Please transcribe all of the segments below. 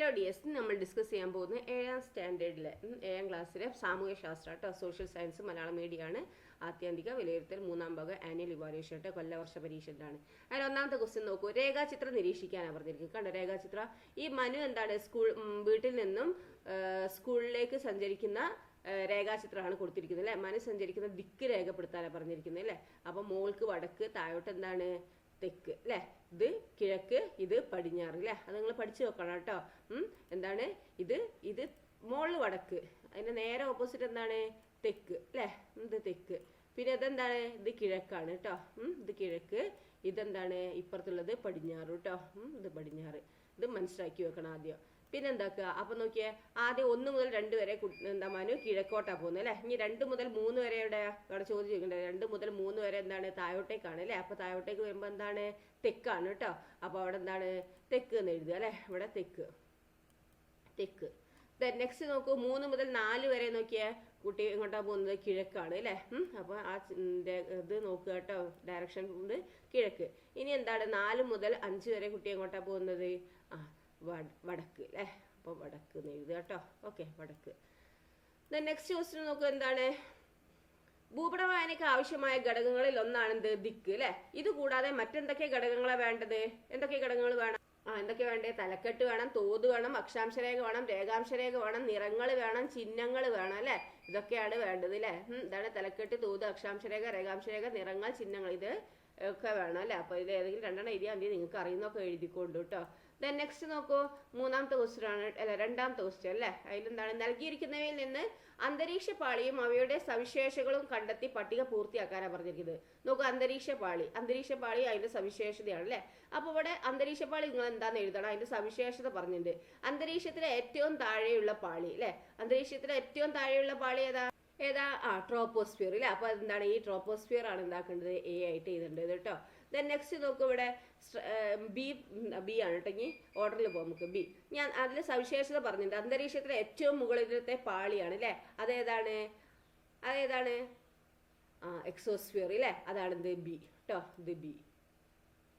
Hello dears, നമ്മൾ discuss ചെയ്യാൻ പോകുന്നത് 7ാം സ്റ്റാൻഡേർഡിലെ 7ാം ക്ലാസ്സിലെ സാമൂഹ്യ ശാസ്ത്ര കേട്ടോ, സോഷ്യൽ സയൻസ് മലയാളം മീഡിയമാണ്. ആത്യന്തിക വിലയിരുത്തൽ 3ാം ഭാഗം ആനുവൽ ഇവാലുവേഷൻ കേട്ടോ, കൊല്ലവർഷ പരീക്ഷയിലാണ്. അതിൽ ഒന്നാമത്തെ ക്വസ്റ്റ്യൻ നോക്കൂ. രേഖാചിത്രം നിരീക്ഷിക്കാനാണ് പറഞ്ഞിരിക്കുന്നത്. കണ്ടോ രേഖാചിത്രം? ഈ മനു എന്താണ് വീട്ടിൽ നിന്നും സ്കൂളിലേക്ക് സഞ്ചരിക്കുന്ന രേഖാചിത്രമാണ് കൊടുത്തിരിക്കുന്നത് അല്ലേ. മനു സഞ്ചരിക്കുന്ന ദിക്ക് രേഖപ്പെടുത്താനാണ് പറഞ്ഞിരിക്കുന്നത് അല്ലേ. അപ്പം മോൾക്ക് വടക്ക്, താഴോട്ട് എന്താണ് തെക്ക് അല്ലേ. ഇത് കിഴക്ക്, ഇത് പടിഞ്ഞാറ് അല്ലേ. അത് നിങ്ങൾ പഠിച്ചു വെക്കണം കേട്ടോ. എന്താണ് ഇത് മോള് വടക്ക്, അതിന്റെ നേരെ ഓപ്പോസിറ്റ് എന്താണ് തെക്ക് അല്ലേ. ഇത് തെക്ക്. പിന്നെ ഇതെന്താണ്, ഇത് കിഴക്കാണ് കേട്ടോ. ഇത് കിഴക്ക്. ഇതെന്താണ് ഇപ്പുറത്തുള്ളത് പടിഞ്ഞാറ് കേട്ടോ. ഇത് പടിഞ്ഞാറ്. ഇത് മനസ്സിലാക്കി വെക്കണം ആദ്യം. പിന്നെ എന്താക്കുക, അപ്പൊ നോക്കിയേ, ആദ്യം 1 മുതൽ 2 വരെ എന്താ മനു കിഴക്കോട്ടാ പോകുന്നത് അല്ലെ. ഇനി 2 മുതൽ 3 വരെ അവിടെ ചോദ്യം ചോദിക്കണ്ടേ. 2 മുതൽ 3 വരെ എന്താണ് താഴോട്ടേക്കാണ് അല്ലെ. അപ്പൊ താഴോട്ടേക്ക് വരുമ്പോ എന്താണ് തെക്കാണ് കേട്ടോ. അപ്പൊ അവിടെ എന്താണ് തെക്ക് എന്ന് എഴുതുക അല്ലെ. ഇവിടെ തെക്ക്. നെക്സ്റ്റ് നോക്കൂ, 3 മുതൽ 4 വരെ നോക്കിയാൽ കുട്ടി എങ്ങോട്ടാ പോകുന്നത് കിഴക്കാണ് അല്ലെ. അപ്പൊ ആ ഇത് നോക്കുക കേട്ടോ, ഡയറക്ഷൻ ഇത് കിഴക്ക്. ഇനി എന്താണ് 4 മുതൽ 5 വരെ കുട്ടി എങ്ങോട്ടാ പോകുന്നത് വടക്ക് അല്ലെ. അപ്പൊ വടക്ക് എന്ന് എഴുതുക കേട്ടോ. ഓക്കെ, വടക്ക്. നെക്സ്റ്റ് ക്വസ്റ്റ്യൻ നോക്കുക, എന്താണ് ഭൂപട വായനയ്ക്ക് ആവശ്യമായ ഘടകങ്ങളിൽ ഒന്നാണ് എന്ത് ദിക്ക് അല്ലെ. ഇത് കൂടാതെ മറ്റെന്തൊക്കെ ഘടകങ്ങളാണ് വേണ്ടത്? എന്തൊക്കെ ഘടകങ്ങൾ വേണം? എന്തൊക്കെ വേണ്ടേ? തലക്കെട്ട് വേണം, തോത് വേണം, അക്ഷാംശരേഖ വേണം, രേഖാംശരേഖ വേണം, നിറങ്ങൾ വേണം, ചിഹ്നങ്ങൾ വേണം അല്ലെ. ഇതൊക്കെയാണ് വേണ്ടത് അല്ലെ. ഇതാണ് തലക്കെട്ട്, തോത്, അക്ഷാംശരേഖ, രേഖാംശരേഖ, നിറങ്ങൾ, ചിഹ്നങ്ങൾ. ഇത് ഒക്കെ വേണം അല്ലെ. അപ്പൊ ഇത് ഏതെങ്കിലും 2 എഴുതിയാൽ മതി. നിങ്ങൾക്ക് അറിയുന്നൊക്കെ എഴുതിക്കൊണ്ടു കേട്ടോ. നെക്സ്റ്റ് നോക്കൂ, 3ാമത്തെ ക്വസ്റ്റ്യൻ ആണ് അല്ലെ, 2ാമത്തെ ക്വസ്റ്റ്യൻ അല്ലെ. അതിലെന്താണ്, നൽകിയിരിക്കുന്നവയിൽ നിന്ന് അന്തരീക്ഷ പാളിയും അവയുടെ സവിശേഷതകളും കണ്ടെത്തി പട്ടിക പൂർത്തിയാക്കാനാണ് പറഞ്ഞിരിക്കുന്നത്. നോക്കൂ, അന്തരീക്ഷ പാളി അതിന്റെ സവിശേഷതയാണ് അല്ലെ. അപ്പൊ ഇവിടെ അന്തരീക്ഷ പാളി നിങ്ങൾ എന്താന്ന് എഴുതണം, അതിന്റെ സവിശേഷത പറഞ്ഞിട്ടുണ്ട്. അന്തരീക്ഷത്തിലെ ഏറ്റവും താഴെയുള്ള പാളി അല്ലെ. അന്തരീക്ഷത്തിലെ ഏറ്റവും താഴെയുള്ള പാളി ഏതാ ട്രോപ്പോസ്ഫിയർ അല്ലെ. അപ്പൊ എന്താണ് ഈ ട്രോപ്പോസ്ഫിയർ ആണ് എന്താക്കേണ്ടത്, എ ആയിട്ട് എഴുതേണ്ടത് കേട്ടോ. നെക്സ്റ്റ് നോക്കൂ, ഇവിടെ ബി ആണ് കേട്ടോ. ഇനി ഓർഡറിൽ പോകും നമുക്ക്. ബി ഞാൻ അതിലെ സവിശേഷത പറഞ്ഞിട്ടുണ്ട്. അന്തരീക്ഷത്തിലെ ഏറ്റവും മുകളിലത്തെ പാളിയാണ് അല്ലെ. അതേതാണ് എക്സോസ്ഫിയർ അല്ലെ. അതാണ് ഇത് ബി കേട്ടോ. ഇത് ബി.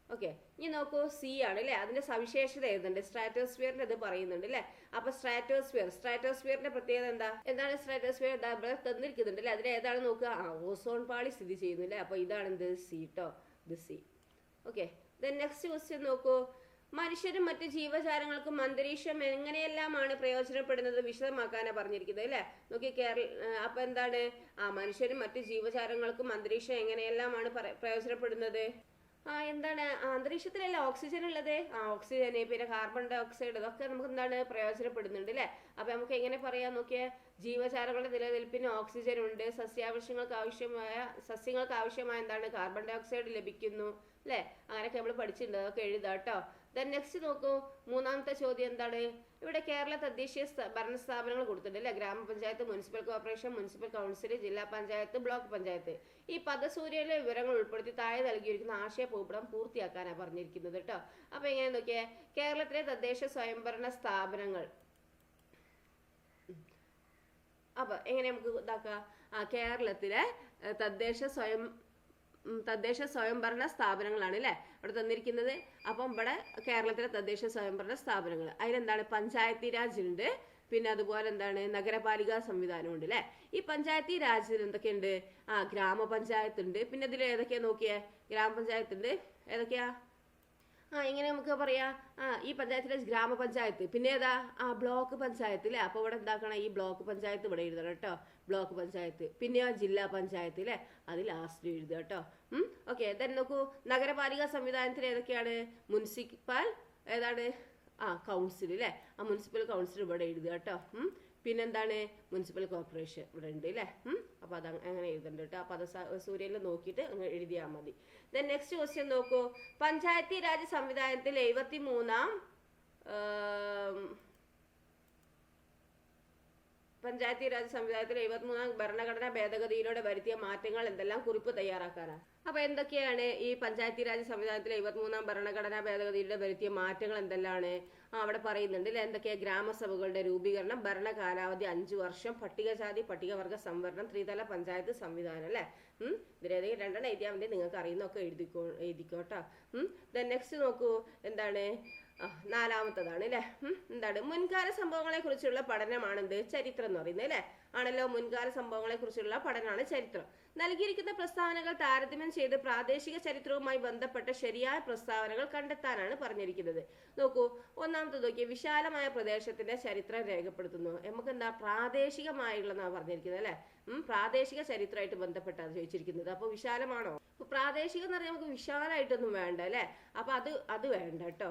ഓക്കെ, ഇനി നോക്കൂ, സി ആണ് അല്ലെ. അതിന്റെ സവിശേഷത എഴുതുന്നുണ്ട്. സ്ട്രാറ്റോസ്ഫിയറിന്റെ ഇത് പറയുന്നുണ്ട് അല്ലെ. അപ്പൊ സ്ട്രാറ്റോസ്ഫിയറിന്റെ പ്രത്യേകത എന്താണ് സ്ട്രാറ്റോസ്ഫിയർ തന്നിരിക്കുന്നുണ്ട് അല്ലെ. അതിൽ ഏതാണ് നോക്കുക, ഓസോൺ പാളി സ്ഥിതി ചെയ്യുന്നില്ലേ. അപ്പൊ ഇതാണ് എന്ത് സി കേട്ടോ. ഇത് സി. ഓക്കെ, നെക്സ്റ്റ് ക്വസ്റ്റ്യൻ നോക്കൂ, മനുഷ്യരും മറ്റ് ജീവജാലങ്ങൾക്കും അന്തരീക്ഷം എങ്ങനെയെല്ലാമാണ് പ്രയോജനപ്പെടുന്നത് വിശദമാക്കാനാണ് പറഞ്ഞിരിക്കുന്നത് അല്ലെ. നോക്കി അപ്പൊ എന്താണ് മനുഷ്യരും മറ്റ് ജീവജാലങ്ങൾക്കും അന്തരീക്ഷം എങ്ങനെയെല്ലാമാണ് പ്രയോജനപ്പെടുന്നത്? എന്താണ് അന്തരീക്ഷത്തിലല്ല ഓക്സിജൻ ഉള്ളത്. ഓക്സിജന്, പിന്നെ കാർബൺ ഡൈ ഓക്സൈഡ്, ഇതൊക്കെ നമുക്ക് എന്താണ് പ്രയോജനപ്പെടുന്നുണ്ട് അല്ലെ. അപ്പൊ നമുക്ക് എങ്ങനെ പറയാൻ നോക്കിയ, ജീവജാലങ്ങളുടെ നിലനിൽപ്പിന് ഓക്സിജൻ ഉണ്ട്. സസ്യങ്ങൾക്ക് ആവശ്യമായ എന്താണ് കാർബൺ ഡൈ ഓക്സൈഡ് ലഭിക്കുന്നു അല്ലെ. അങ്ങനെയൊക്കെ നമ്മൾ പഠിച്ചിട്ടുണ്ട്. അതൊക്കെ എഴുതാം കേട്ടോ. നെക്സ്റ്റ് നോക്കൂ, 3ാമത്തെ ചോദ്യം എന്താണ്, ഇവിടെ കേരള തദ്ദേശീയ ഭരണ സ്ഥാപനങ്ങൾ കൊടുത്തിട്ടുണ്ട് അല്ലെ. ഗ്രാമപഞ്ചായത്ത്, മുനിസിപ്പൽ കോർപ്പറേഷൻ, മുനിസിപ്പൽ കൗൺസിൽ, ജില്ലാ പഞ്ചായത്ത്, ബ്ലോക്ക് പഞ്ചായത്ത്. ഈ പദസൂര്യയിലെ വിവരങ്ങൾ ഉൾപ്പെടുത്തി താഴെ നൽകിയിരിക്കുന്ന ആശയ ഭൂപടം പൂർത്തിയാക്കാനാണ് പറഞ്ഞിരിക്കുന്നത് കേട്ടോ. അപ്പൊ എങ്ങനെ നോക്കിയേ, കേരളത്തിലെ തദ്ദേശ സ്വയംഭരണ സ്ഥാപനങ്ങൾ. അപ്പൊ എങ്ങനെ നമുക്ക് ഇതാക്കാം, കേരളത്തിലെ തദ്ദേശ സ്വയംഭരണ സ്ഥാപനങ്ങളാണ് അല്ലെ ഇവിടെ തന്നിരിക്കുന്നത്. അപ്പം ഇവിടെ കേരളത്തിലെ തദ്ദേശ സ്വയംഭരണ സ്ഥാപനങ്ങൾ, അതിലെന്താണ് പഞ്ചായത്തി രാജ് ഉണ്ട്, പിന്നെ അതുപോലെ എന്താണ് നഗരപാലിക സംവിധാനം ഉണ്ട് അല്ലെ. ഈ പഞ്ചായത്തി രാജിൽ എന്തൊക്കെയുണ്ട്, ഗ്രാമപഞ്ചായത്ത് ഉണ്ട്. പിന്നെ ഇതിൽ ഏതൊക്കെയാ നോക്കിയേ, ഗ്രാമപഞ്ചായത്ത് ഉണ്ട്. ഏതൊക്കെയാ ഇങ്ങനെ നമുക്ക് പറയാ, ഈ പഞ്ചായത്തിലെ ഗ്രാമപഞ്ചായത്ത്. പിന്നെ ഏതാ ബ്ലോക്ക് പഞ്ചായത്ത് അല്ലെ. അപ്പൊ ഇവിടെ എന്താക്കണം, ഈ ബ്ലോക്ക് പഞ്ചായത്ത് ഇവിടെ എഴുതണം കേട്ടോ. ബ്ലോക്ക് പഞ്ചായത്ത്. പിന്നെ ജില്ലാ പഞ്ചായത്ത് അല്ലെ, അത് ലാസ്റ്റ് എഴുതുക കേട്ടോ. ഓക്കെ, നോക്കൂ, നഗരപാലിക സംവിധാനത്തിൽ ഏതൊക്കെയാണ്, മുനിസിപ്പൽ ഏതാണ് കൗൺസിൽ അല്ലെ. മുനിസിപ്പൽ കൗൺസിൽ ഇവിടെ എഴുതുക കേട്ടോ. പിന്നെന്താണ് മുനിസിപ്പൽ കോർപ്പറേഷൻ ഇവിടെ ഉണ്ട് അല്ലെ. അപ്പൊ അത് അങ്ങനെ എഴുതണ്ട കേട്ടോ. അപ്പൊ അത് സൂര്യനിൽ നോക്കിയിട്ട് അങ്ങ് എഴുതിയാൽ മതി. നെക്സ്റ്റ് ക്വസ്റ്റ്യൻ നോക്കൂ, പഞ്ചായത്തി രാജ് സംവിധാനത്തിൽ 73ാം ഭരണഘടനാ ഭേദഗതിയിലൂടെ വരുത്തിയ മാറ്റങ്ങൾ എന്തെല്ലാം കുറിപ്പ് തയ്യാറാക്കാനാണ്. അപ്പൊ എന്തൊക്കെയാണ് ഈ പഞ്ചായത്തി രാജ് സംവിധാനത്തിലെ 73ാം ഭരണഘടനാ ഭേദഗതിയിലൂടെ വരുത്തിയ മാറ്റങ്ങൾ എന്തെല്ലാണ് അവിടെ പറയുന്നുണ്ട് അല്ലെ. എന്തൊക്കെയാ, ഗ്രാമസഭകളുടെ രൂപീകരണം, ഭരണ കാലാവധി 5 വർഷം, പട്ടികജാതി പട്ടികവർഗ സംവരണം, ത്രിതല പഞ്ചായത്ത് സംവിധാനം അല്ലെ. ഇതിലേതെങ്കിലും 2 എഴുതിയാൽ മതി. നിങ്ങൾക്ക് അറിയുന്നൊക്കെ എഴുതിക്കോട്ടോ. നെക്സ്റ്റ് നോക്കൂ, എന്താണ് നാലാമത്തതാണ് അല്ലെ. എന്താണ് മുൻകാല സംഭവങ്ങളെ കുറിച്ചുള്ള പഠനമാണ് എന്ത് ചരിത്രം എന്ന് പറയുന്നത് അല്ലെ. ആണല്ലോ, മുൻകാല സംഭവങ്ങളെ കുറിച്ചുള്ള പഠനമാണ് ചരിത്രം. നൽകിയിരിക്കുന്ന പ്രസ്താവനകൾ താരതമ്യം ചെയ്ത് പ്രാദേശിക ചരിത്രവുമായി ബന്ധപ്പെട്ട ശരിയായ പ്രസ്താവനകൾ കണ്ടെത്താനാണ് പറഞ്ഞിരിക്കുന്നത്. നോക്കൂ, ഒന്നാമത്തെ നോക്കിയ വിശാലമായ പ്രദേശത്തിന്റെ ചരിത്രം രേഖപ്പെടുത്തുന്നു. നമുക്ക് എന്താ പ്രാദേശികമായുള്ളതാണ് പറഞ്ഞിരിക്കുന്നത് അല്ലെ. പ്രാദേശിക ചരിത്രമായിട്ട് ബന്ധപ്പെട്ടാണ് ചോദിച്ചിരിക്കുന്നത്. അപ്പൊ വിശാലമാണോ? പ്രാദേശികം എന്ന് പറഞ്ഞാൽ നമുക്ക് വിശാലമായിട്ടൊന്നും വേണ്ട അല്ലെ. അപ്പൊ അത് വേണ്ട കേട്ടോ.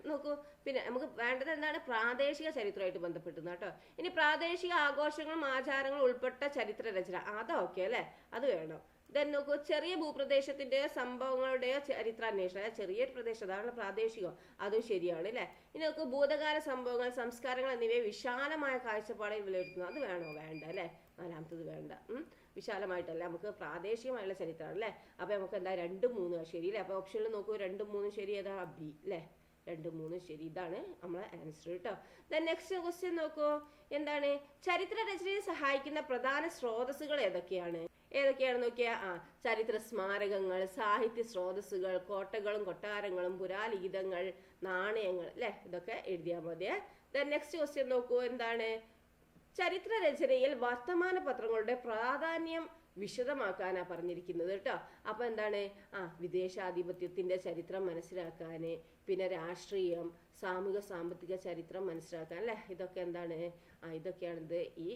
നോക്കൂ, പിന്നെ നമുക്ക് വേണ്ടത് എന്താണ്? പ്രാദേശിക ചരിത്രമായിട്ട് ബന്ധപ്പെട്ടുന്ന കേട്ടോ. ഇനി പ്രാദേശിക ആഘോഷങ്ങളും ആചാരങ്ങളും ഉൾപ്പെട്ട ചരിത്ര രചന, അതൊക്കെ അല്ലെ, അത് വേണം. ദെൻ നോക്കൂ, ചെറിയ ഭൂപ്രദേശത്തിന്റെയോ സംഭവങ്ങളുടെയോ ചരിത്രാന്വേഷണം, ചെറിയൊരു പ്രദേശം, അതാണ് പ്രാദേശികം, അതും ശരിയാണ് അല്ലെ. ഇനി നോക്കൂ, ഭൂതകാല സംഭവങ്ങൾ, സംസ്കാരങ്ങൾ എന്നിവയെ വിശാലമായ കാഴ്ചപ്പാടിൽ വിലയിരുത്തുന്നു, അത് വേണോ? വേണ്ട അല്ലെ. നാലാമത്തത് വേണ്ട. വിശാലമായിട്ടല്ല, നമുക്ക് പ്രാദേശികമായുള്ള ചരിത്രമാണ് അല്ലെ. അപ്പൊ നമുക്ക് എന്താ 2, 3 ശരി അല്ലെ. അപ്പൊ ഓപ്ഷനിൽ നോക്കൂ, 2, 3 ശരി, ഏതാ? ബി അല്ലെ. 2, 3 ശരി, ഇതാണ് നമ്മളെ ആൻസർ കേട്ടോ. ദെൻ നെക്സ്റ്റ് ക്വസ്റ്റ്യൻ നോക്കൂ, എന്താണ് ചരിത്ര രചനയെ സഹായിക്കുന്ന പ്രധാന സ്രോതസ്സുകൾ ഏതൊക്കെയാണ് നോക്കിയാ? ചരിത്ര സ്മാരകങ്ങൾ, സാഹിത്യ സ്രോതസ്സുകൾ, കോട്ടകളും കൊട്ടാരങ്ങളും, പുരാലിഖിതങ്ങൾ, നാണയങ്ങൾ അല്ലെ. ഇതൊക്കെ എഴുതിയാൽ മതിയെ. ദെൻ നെക്സ്റ്റ് ക്വസ്റ്റ്യൻ നോക്കൂ, എന്താണ് ചരിത്ര രചനയിൽ വർത്തമാന പത്രങ്ങളുടെ പ്രാധാന്യം വിശദമാക്കാനാ പറഞ്ഞിരിക്കുന്നത് കേട്ടോ. അപ്പൊ എന്താണ്? വിദേശാധിപത്യത്തിന്റെ ചരിത്രം മനസ്സിലാക്കാന്, പിന്നെ രാഷ്ട്രീയം, സാമൂഹിക സാമ്പത്തിക ചരിത്രം മനസ്സിലാക്കാൻ അല്ലെ. ഇതൊക്കെ എന്താണ്? ഇതൊക്കെയാണിത് ഈ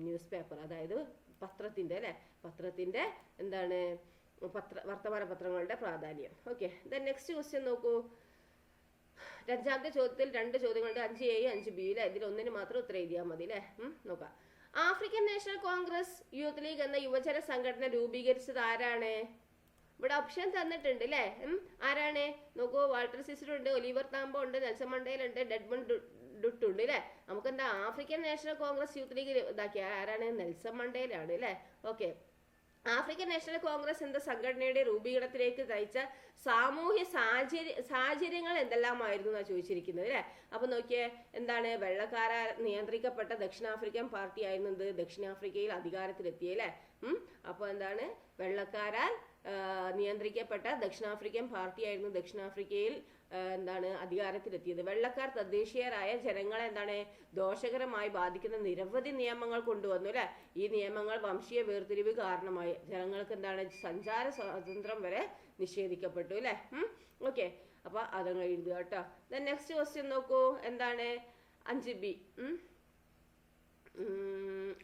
ന്യൂസ് പേപ്പർ, അതായത് പത്രത്തിന്റെ അല്ലെ, പത്രത്തിന്റെ എന്താണ് വർത്തമാന പത്രങ്ങളുടെ പ്രാധാന്യം. ഓക്കെ, ദെൻ നെക്സ്റ്റ് ക്വസ്റ്റ്യൻ നോക്കൂ. 5ാമത്തെ ചോദ്യത്തിൽ 2 ചോദ്യങ്ങളുണ്ട്, 5A 5B അല്ലെ. ഇതിൽ ഒന്നിന് മാത്രം ഉത്തരം എഴുതിയാൽ മതി അല്ലെ. നോക്കാം. African National Congress Youth league എന്ന യുവജന സംഘടന രൂപീകരിച്ചത് ആരാണ്? ഇവിടെ ഓപ്ഷൻ തന്നിട്ടുണ്ട് അല്ലെ. ആരാണ്? നോക്കൂ, വാൾട്ടർ സിസർ ഉണ്ട്, ഒലിവർ താംബോ ഉണ്ട്, നെൽസൺ മണ്ടേല ഉണ്ട്, ഡെഡ്മണ്ട് ടുട്ടു ഉണ്ട് അല്ലെ. നമുക്ക് എന്താ African National Congress Youth League ഇതാക്കിയ ആരാണ്? നെൽസൺ മണ്ടേലാണ് അല്ലെ. ഓക്കെ, ആഫ്രിക്കൻ നാഷണൽ കോൺഗ്രസ് എന്ന സംഘടനയുടെ രൂപീകരണത്തിലേക്ക് നയിച്ച സാമൂഹ്യ സാഹചര്യങ്ങൾ എന്തെല്ലാമായിരുന്നു എന്നാണ് ചോദിച്ചിരിക്കുന്നത് അല്ലെ. അപ്പൊ നോക്കിയേ, എന്താണ്? വെള്ളക്കാരാൽ നിയന്ത്രിക്കപ്പെട്ട ദക്ഷിണാഫ്രിക്കൻ പാർട്ടി ആയിരുന്നത് ദക്ഷിണാഫ്രിക്കയിൽ അധികാരത്തിലെത്തിയ അല്ലെ. അപ്പൊ എന്താണ്? വെള്ളക്കാരാൽ നിയന്ത്രിക്കപ്പെട്ട ദക്ഷിണാഫ്രിക്കൻ പാർട്ടി ആയിരുന്നു ദക്ഷിണാഫ്രിക്കയിൽ എന്താണ് അധികാരത്തിലെത്തിയത്. വെള്ളക്കാർ തദ്ദേശീയരായ ജനങ്ങളെ എന്താണ് ദോഷകരമായി ബാധിക്കുന്ന നിരവധി നിയമങ്ങൾ കൊണ്ടുവന്നു അല്ലെ. ഈ നിയമങ്ങൾ വംശീയ വേർതിരിവ് കാരണമായി ജനങ്ങൾക്ക് എന്താണ് സഞ്ചാര സ്വാതന്ത്ര്യം വരെ നിഷേധിക്കപ്പെട്ടു അല്ലെ. ഓക്കെ, അപ്പൊ അതങ്ങൾ എഴുതുക കേട്ടോ. ദെൻ നെക്സ്റ്റ് ക്വസ്റ്റ്യൻ നോക്കൂ, എന്താണ് 5B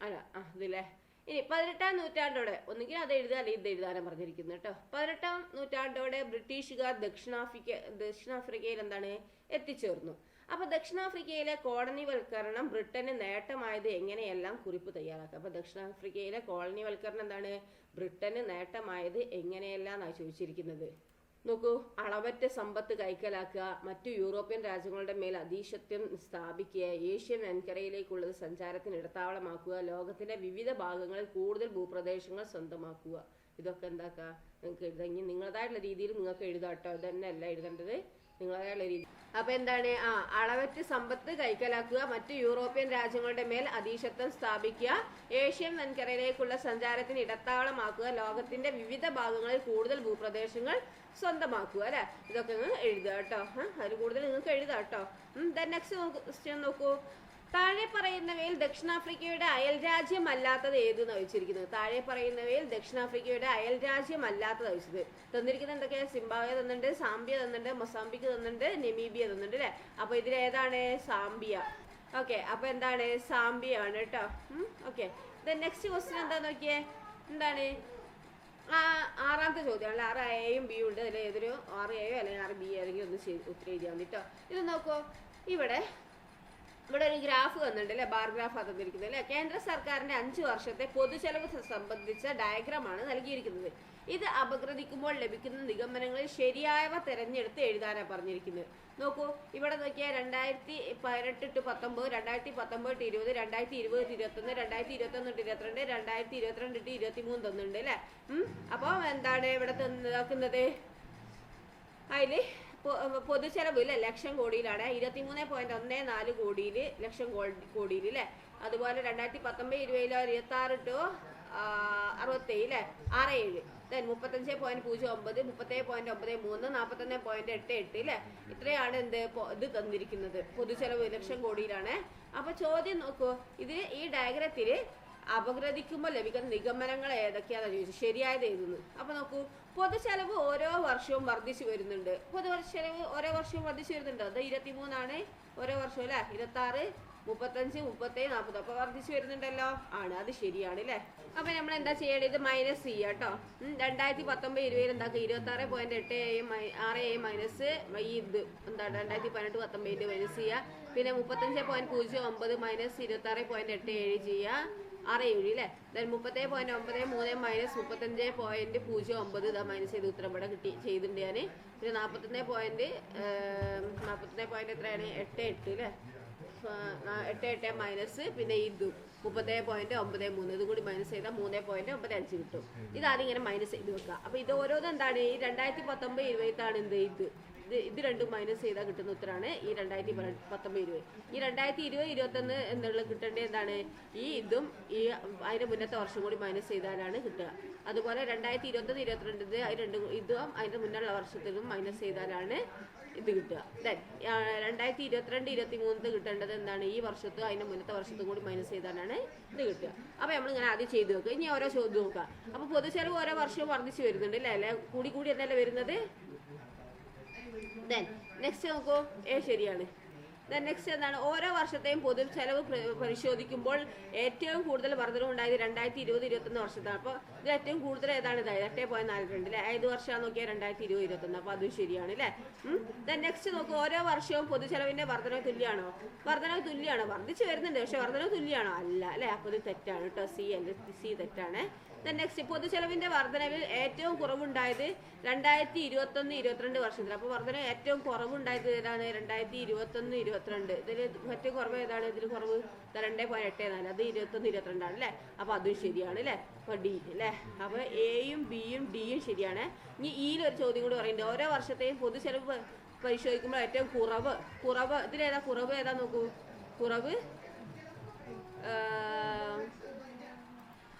അല്ല ഇതില്ലേ. ഇനി 18ാം നൂറ്റാണ്ടോടെ, ഒന്നുകിൽ അത് എഴുതുക അല്ലെങ്കിൽ ഇത് എഴുതാനാണ് പറഞ്ഞിരിക്കുന്നത് കേട്ടോ. 18ാം നൂറ്റാണ്ടോടെ ബ്രിട്ടീഷുകാർ ദക്ഷിണാഫ്രിക്കയിൽ എന്താണ് എത്തിച്ചേർന്നു. അപ്പൊ ദക്ഷിണാഫ്രിക്കയിലെ കോളനിവൽക്കരണം ബ്രിട്ടന് നേട്ടമായത് എങ്ങനെയെല്ലാം കുറിപ്പ് തയ്യാറാക്കുക. അപ്പൊ ദക്ഷിണാഫ്രിക്കയിലെ കോളനിവൽക്കരണം എന്താണ് ബ്രിട്ടന് നേട്ടമായത് എങ്ങനെയെല്ലാം എന്നാണ് ചോദിച്ചിരിക്കുന്നത്. നോക്കൂ, അളവറ്റ സമ്പത്ത് കൈക്കലാക്കുക, മറ്റു യൂറോപ്യൻ രാജ്യങ്ങളുടെ മേൽ അധീശത്വം സ്ഥാപിക്കുക, ഏഷ്യൻ വൻകരയിലേക്കുള്ളത് സഞ്ചാരത്തിന് ഇടത്താവളമാക്കുക, ലോകത്തിന്റെ വിവിധ ഭാഗങ്ങളിൽ കൂടുതൽ ഭൂപ്രദേശങ്ങൾ സ്വന്തമാക്കുക. ഇതൊക്കെ എന്താക്കുക നിങ്ങൾക്ക് എഴുതാം. ഇനി നിങ്ങളതായിട്ടുള്ള രീതിയിൽ നിങ്ങൾക്ക് എഴുതാട്ടോ. ഇതന്നെയല്ല എഴുതേണ്ടത്, നിങ്ങളതായുള്ള രീതി. അപ്പൊ എന്താണ്? അളവറ്റ് സമ്പത്ത് കൈക്കലാക്കുക, മറ്റു യൂറോപ്യൻ രാജ്യങ്ങളുടെ മേൽ അധീശത്വം സ്ഥാപിക്കുക, ഏഷ്യൻ വൻകരയിലേക്കുള്ള സഞ്ചാരത്തിന് ഇടത്താവളമാക്കുക, ലോകത്തിന്റെ വിവിധ ഭാഗങ്ങളിൽ കൂടുതൽ ഭൂപ്രദേശങ്ങൾ സ്വന്തമാക്കുക അല്ലെ. ഇതൊക്കെ എഴുതുക കേട്ടോ. അതിൽ കൂടുതൽ നിങ്ങൾക്ക് എഴുതാം കേട്ടോ. നെക്സ്റ്റ് ക്വസ്റ്റ്യൻ നോക്കൂ. താഴെ പറയുന്നവയിൽ ദക്ഷിണാഫ്രിക്കയുടെ അയൽ രാജ്യം അല്ലാത്തത് ഏതെന്ന് ചോദിച്ചിരിക്കുന്നത്. താഴെ പറയുന്നവയിൽ ദക്ഷിണാഫ്രിക്കയുടെ അയൽ രാജ്യം അല്ലാത്തത് ചോദിച്ചത്. തന്നിരിക്കുന്നത് എന്തൊക്കെയാ? സിംബാബ്വെ തന്നിട്ടുണ്ട്, സാംബിയ തന്നിട്ടുണ്ട്, മൊസാംബിക് തന്നിട്ടുണ്ട്, നമീബിയ തന്നിട്ടുണ്ട് അല്ലെ. അപ്പൊ ഇതിലേതാണ്? സാംബിയ. ഓക്കെ, അപ്പൊ എന്താണ്? സാംബിയ ആണ് കേട്ടോ. ഓക്കെ, നെക്സ്റ്റ് ക്വസ്റ്റ്യൻ എന്താ നോക്കിയേ, എന്താണ്? 6ാമത്തെ ചോദ്യമാണ്. 6Aയും Bയും ഉണ്ട്. അതിൽ ഏതൊരു 6A അല്ലെങ്കിൽ 6B അല്ലെങ്കിൽ ഒന്ന് ഉത്തരം എഴുതിയാൽ മതി കേട്ടോ. ഇത് നോക്കൂ, ഇവിടെ ഒരു ഗ്രാഫ് വന്നിട്ടുണ്ട് അല്ലെ, ബാർ ഗ്രാഫ് തന്നിരിക്കുന്നത് അല്ലെ. കേന്ദ്ര സർക്കാരിന്റെ 5 വർഷത്തെ പൊതുചെലവ് സംബന്ധിച്ച ഡയഗ്രാമാണ് നൽകിയിരിക്കുന്നത്. ഇത് അപഗ്രഥിക്കുമ്പോൾ ലഭിക്കുന്ന നിഗമനങ്ങളിൽ ശരിയായവ തെരഞ്ഞെടുത്ത് എഴുതാനാണ് പറഞ്ഞിരിക്കുന്നത്. നോക്കൂ, ഇവിടെ നോക്കിയാൽ 2018 to 19, 2019 to 20, 2020 to 21, 2021 to 22, 2022 to 23 തന്നിട്ടുണ്ട് അല്ലെ. അപ്പൊ എന്താണ് ഇവിടെ നോക്കുന്നത്? അതില് പൊതുചെലവ് അല്ലെ ലക്ഷം കോടിയിലാണ്. 23.14 കോടിയിൽ ലക്ഷം കോടിയിൽ അല്ലെ. അതുപോലെ 2019-20 26 to 67 അല്ലേ, 67. ദെൻ 35.09, 37.93, 41.88 അല്ലേ, ഇത്രയാണ് എന്ത് ഇത് തന്നിരിക്കുന്നത്. പൊതുചെലവ് ലക്ഷം കോടിയിലാണ്. അപ്പൊ ചോദ്യം നോക്കൂ, ഇത് ഈ ഡയഗ്രത്തില് അപഗ്രഥിക്കുമ്പോൾ ലഭിക്കുന്ന നിഗമനങ്ങൾ ഏതൊക്കെയാണെന്ന് ചോദിച്ചു. ശരിയായത് എഴുതുന്നു. അപ്പൊ നോക്കൂ, പൊതുചെലവ് ഓരോ വർഷവും വർദ്ധിച്ചു വരുന്നുണ്ട്. പൊതുചെലവ് ഓരോ വർഷവും വർദ്ധിച്ചു വരുന്നുണ്ട്. അത് 23 ഓരോ വർഷവും അല്ലെ, 26, 35, 37, 40. അപ്പൊ വർദ്ധിച്ചു വരുന്നുണ്ടല്ലോ. ആണ്, അത് ശരിയാണ് അല്ലെ. അപ്പൊ നമ്മൾ എന്താ ചെയ്യേണ്ടത്? ഇത് മൈനസ് ചെയ്യുക കേട്ടോ. 2019-20 എന്താക്കുക, 26.86 മൈനസ് ഈ ഇത് എന്താ 2018-19 മൈനസ് ചെയ്യുക. പിന്നെ 35.09 മൈനസ് 26.87 ചെയ്യുക, 67 അല്ലേ. ദെൻ 30.93 മൈനസ് 35.09 ഇതാ മൈനസ് ചെയ്ത് ഉത്തരം ഇവിടെ കിട്ടി ചെയ്തിട്ടുണ്ട് ഞാൻ. പിന്നെ 41 എത്രയാണ്, 88 അല്ലേ, 88 മൈനസ് പിന്നെ ഇതും 30.93 ഇതും കൂടി മൈനസ് ചെയ്താൽ 3.95 കിട്ടും. ഇതാദ്യം ഇങ്ങനെ മൈനസ് ചെയ്ത് വെക്കുക. അപ്പൊ ഇത് ഓരോന്നും എന്താണ്, ഈ 2019-20 എന്ത് ഇത് രണ്ടും മൈനസ് ചെയ്താൽ കിട്ടുന്ന ഉത്തരമാണ് ഈ 2019-20. ഈ 2020-21 എന്നുള്ളത് കിട്ടേണ്ടത് എന്താണ്, ഈ ഇതും ഈ അതിന്റെ മുന്നത്തെ വർഷം കൂടി മൈനസ് ചെയ്താലാണ് കിട്ടുക. അതുപോലെ 2021-22 ഇതും അതിന്റെ മുന്നുള്ള വർഷത്തിലും മൈനസ് ചെയ്താലാണ് ഇത് കിട്ടുക. ദെൻ 2022-23 കിട്ടേണ്ടത് എന്താണ്, ഈ വർഷത്തും അതിന്റെ മുന്നത്തെ വർഷത്തും കൂടി മൈനസ് ചെയ്താലാണ് ഇത് കിട്ടുക. അപ്പൊ നമ്മളിങ്ങനെ ആദ്യം ചെയ്ത് വെക്കുക. ഇനി ഓരോ ചോദ്യം നോക്കുക. അപ്പൊ പൊതുചെലവ് ഓരോ വർഷവും വർദ്ധിച്ചു വരുന്നുണ്ട് അല്ലേ, കൂടി എന്നല്ലേ വരുന്നത്. ദെൻ നെക്സ്റ്റ് നോക്കൂ, ശരിയാണ്. ദെൻ നെക്സ്റ്റ് എന്താണ്, ഓരോ വർഷത്തെയും പൊതുചെലവ് പരിശോധിക്കുമ്പോൾ ഏറ്റവും കൂടുതൽ വർധനവുണ്ടായത് 2020-21 വർഷത്താണ്. അപ്പോൾ ഇത് ഏറ്റവും കൂടുതൽ ഏതാണ്, ഇതായത് 8.42 അല്ലേ. 5 വർഷം നോക്കിയാൽ 2020-21. അപ്പോൾ അതും ശരിയാണ് അല്ലേ. ദെൻ നെക്സ്റ്റ് നോക്കൂ, ഓരോ വർഷവും പൊതുചെലവിന്റെ വർധനവ് തുല്യമാണോ? വർദ്ധിച്ചു വരുന്നുണ്ട്, പക്ഷെ വർധനവ് തുല്യമാണോ? അല്ല അല്ലേ. അപ്പോൾ ഇത് തെറ്റാണ് കേട്ടോ. സി തെറ്റാണ്. ദെൻ നെക്സ്റ്റ്, പൊതുചെലവിന്റെ വർധനവിൽ ഏറ്റവും കുറവുണ്ടായത് 2021-22 വർഷത്തിൽ. അപ്പോൾ വർധന ഏറ്റവും കുറവുണ്ടായത് ഏതാണ്, 2021-22. ഇതിൽ ഏറ്റവും കുറവ് ഏതാണ്, ഇതിൽ കുറവ് 2.84, അത് 21-22 അല്ലേ. അപ്പോൾ അതും ശരിയാണ് അല്ലേ. അപ്പോൾ ഡി അല്ലേ. അപ്പോൾ എയും ബിയും ഡിയും ശരിയാണ്. ഇനി ഈയിലൊരു ചോദ്യം കൂടി പറയുന്നുണ്ട്, ഓരോ വർഷത്തെയും പൊതുചെലവ് പരിശോധിക്കുമ്പോൾ ഏറ്റവും കുറവ് ഇതിലേതാ, കുറവ് ഏതാ നോക്കൂ, കുറവ്.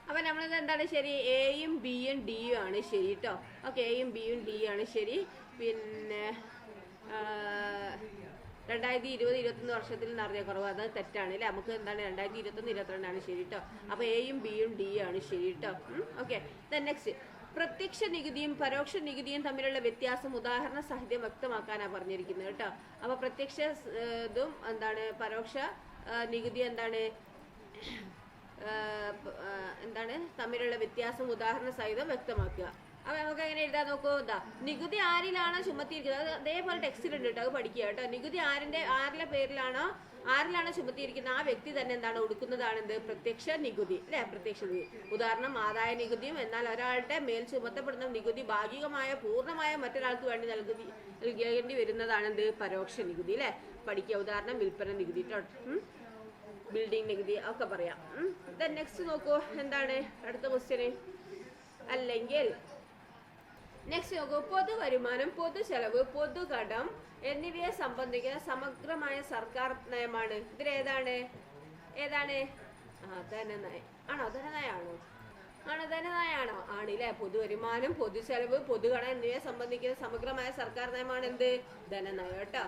അപ്പൊ നമ്മളിത് എന്താണ് ശരി, എയും ബിയും ഡിയും ആണ് ശരി കേട്ടോ. ഓക്കെ, എയും ബിയും ഡി ആണ് ശരി. പിന്നെ 2020-21 വർഷത്തിൽ നടത്തിയ കുറവ് അത് തെറ്റാണ് അല്ലേ. നമുക്ക് എന്താണ് 2021-22 ആണ് ശരി കേട്ടോ. അപ്പൊ എയും ബിയും ഡി ആണ് ശരി കേട്ടോ. ഓക്കെ, നെക്സ്റ്റ്, പ്രത്യക്ഷ നികുതിയും പരോക്ഷ നികുതിയും തമ്മിലുള്ള വ്യത്യാസം ഉദാഹരണ സഹിതം വ്യക്തമാക്കാനാണ് പറഞ്ഞിരിക്കുന്നത് കേട്ടോ. അപ്പൊ പ്രത്യക്ഷ ഇതും എന്താണ്, പരോക്ഷ നികുതി എന്താണ് തമ്മിലുള്ള വ്യത്യാസം ഉദാഹരണ സഹിതം വ്യക്തമാക്കുക. അപ്പൊ നമുക്ക് എങ്ങനെ എഴുതാൻ നോക്കൂ. നികുതി ആരിലാണോ ചുമത്തിയിരിക്കുന്നത്, അതേപോലെ ടെക്സ്റ്റിലുണ്ട് കേട്ടോ, അത് പഠിക്കുക കേട്ടോ. നികുതി ആരിലെ പേരിലാണോ ചുമത്തിയിരിക്കുന്ന ആ വ്യക്തി തന്നെ എന്താണ് കൊടുക്കുന്നതാണെന്ത്, പ്രത്യക്ഷ നികുതി അല്ലെ. പ്രത്യക്ഷ നികുതി ഉദാഹരണം ആദായ നികുതിയും. എന്നാൽ ഒരാളുടെ മേൽ ചുമത്തപ്പെടുന്ന നികുതി ഭാഗികമായ പൂർണ്ണമായ മറ്റൊരാൾക്ക് വേണ്ടി നൽകേണ്ടി വരുന്നതാണെന്ത്, പരോക്ഷ നികുതി അല്ലെ. പഠിക്കുക. ഉദാഹരണം വിൽപ്പന നികുതി കേട്ടോ, ബിൽഡിംഗ് നികുതി ഒക്കെ പറയാം. നെക്സ്റ്റ് നോക്കൂ, എന്താണ് അടുത്ത ക്വസ്റ്റ്യന്. അല്ലെങ്കിൽ നെക്സ്റ്റ് നോക്കൂ, പൊതുവരുമാനം, പൊതുചെലവ്, പൊതുകടം എന്നിവയെ സംബന്ധിക്കുന്ന സമഗ്രമായ സർക്കാർ നയമാണ്. ഇതിലേതാണ് ധനനയം ആണോ, ധനനയാണോ ആണില്ലേ. പൊതുവരുമാനം, പൊതുചെലവ്, പൊതുകടം എന്നിവയെ സംബന്ധിക്കുന്ന സമഗ്രമായ സർക്കാർ നയമാണ് എന്ത്, ധനനയം കേട്ടോ.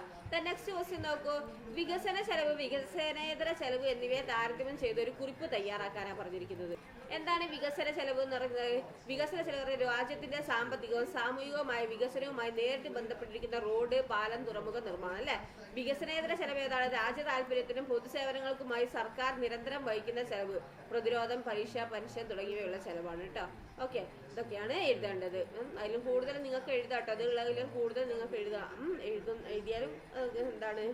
നെക്സ്റ്റ് ക്വസ്റ്റ്യൻ നോക്കൂ, വികസന ചെലവ്, വികസനേതര ചെലവ് എന്നിവയെ താരതമ്യം ചെയ്ത് ഒരു കുറിപ്പ് തയ്യാറാക്കാനാണ് പറഞ്ഞിരിക്കുന്നത്. എന്താണ് വികസന ചെലവ് എന്ന് പറയുന്നത്? വികസന ചെലവ് രാജ്യത്തിന്റെ സാമ്പത്തികവും സാമൂഹികവുമായ വികസനവുമായി നേരിട്ട് ബന്ധപ്പെട്ടിരിക്കുന്ന റോഡ്, പാലം, തുറമുഖ നിർമ്മാണം അല്ലെ. വികസനേതര ചെലവ് ഏതാണ്? രാജ്യ താല്പര്യത്തിനും പൊതുസേവനങ്ങൾക്കുമായി സർക്കാർ നിരന്തരം വഹിക്കുന്ന ചെലവ്. പ്രതിരോധം, പരീക്ഷ, പെൻഷൻ തുടങ്ങിയവയുള്ള ചെലവാണ് കേട്ടോ. ഓക്കെ, ഇതൊക്കെയാണ് എഴുതേണ്ടത്. അതിലും കൂടുതൽ നിങ്ങൾക്ക് എഴുതാട്ടോ, അതുള്ളതിലും കൂടുതൽ നിങ്ങൾക്ക് എഴുതിയാലും എന്താണ്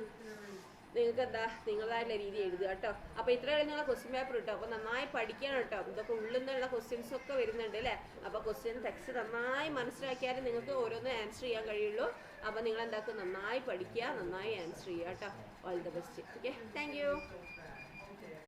നിങ്ങൾക്ക് നിങ്ങളായിട്ടുള്ള രീതി എഴുതുക കേട്ടോ. അപ്പൊ ഇത്രയും നിങ്ങളെ ക്വസ്റ്റ്യൻ പേപ്പർ കിട്ടും. അപ്പൊ നന്നായി പഠിക്കണം കേട്ടോ. ഇതൊക്കെ ഉള്ളിൽ നിന്നുള്ള ക്വസ്റ്റ്യൻസ് ഒക്കെ വരുന്നുണ്ട് അല്ലേ. അപ്പൊ ക്വസ്റ്റ്യൻ ടെക്സ്റ്റ് നന്നായി മനസ്സിലാക്കിയാലും നിങ്ങൾക്ക് ഓരോന്ന് ആൻസർ ചെയ്യാൻ കഴിയുള്ളൂ. അപ്പൊ നിങ്ങൾ നന്നായി പഠിക്കുക, നന്നായി ആൻസർ ചെയ്യുക കേട്ടോ. All the best. Okay, thank you.